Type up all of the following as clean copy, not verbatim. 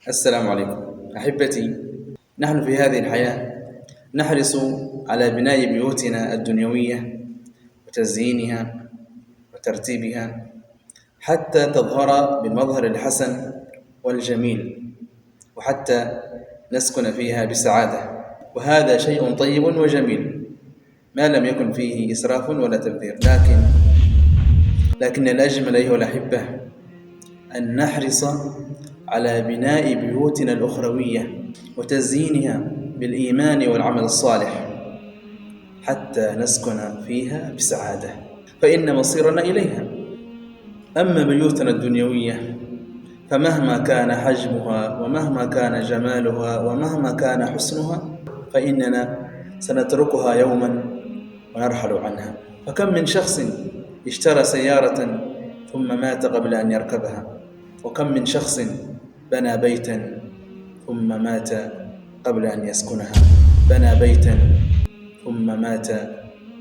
السلام عليكم أحبتي. نحن في هذه الحياة نحرص على بناء بيوتنا الدنيوية وتزيينها وترتيبها حتى تظهر بالمظهر الحسن والجميل، وحتى نسكن فيها بسعادة، وهذا شيء طيب وجميل ما لم يكن فيه إسراف ولا تبذير. لكن الأجمل أيها الأحبة أن نحرص على بناء بيوتنا الأخروية وتزيينها بالإيمان والعمل الصالح حتى نسكن فيها بسعادة، فإن مصيرنا إليها. أما بيوتنا الدنيوية فمهما كان حجمها ومهما كان جمالها ومهما كان حسنها فإننا سنتركها يوما ونرحل عنها. فكم من شخص اشترى سيارة ثم مات قبل أن يركبها، وكم من شخص بنى بيتا ثم مات قبل أن يسكنها، بنى بيتا ثم مات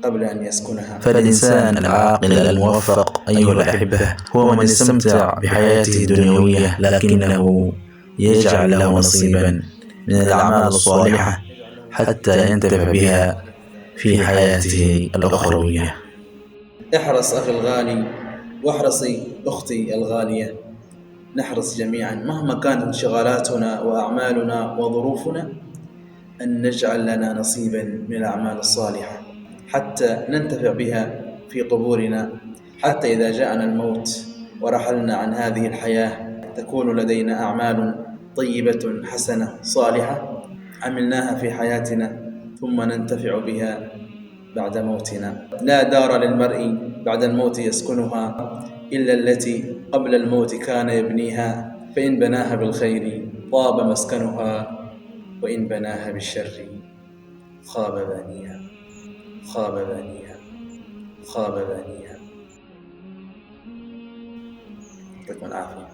قبل أن يسكنها. فالإنسان العاقل الموفق أيها الأحبة هو من استمتع بحياته الدنيوية لكنه يجعل له نصيبا من الأعمال الصالحة حتى ينتفع بها في حياته الأخروية. احرص أخي الغالي واحرصي أختي الغالية، نحرص جميعا مهما كانت انشغالاتنا وأعمالنا وظروفنا أن نجعل لنا نصيبا من الأعمال الصالحة حتى ننتفع بها في قبورنا، حتى إذا جاءنا الموت ورحلنا عن هذه الحياة تكون لدينا أعمال طيبة حسنة صالحة عملناها في حياتنا ثم ننتفع بها بعد موتنا. لا دار للمرء بعد الموت يسكنها إلا التي قبل الموت كان يبنيها، فإن بناها بالخير طاب مسكنها وإن بناها بالشر خاب بانيها خاب بانيها خاب بانيها. يعطيكم العافية.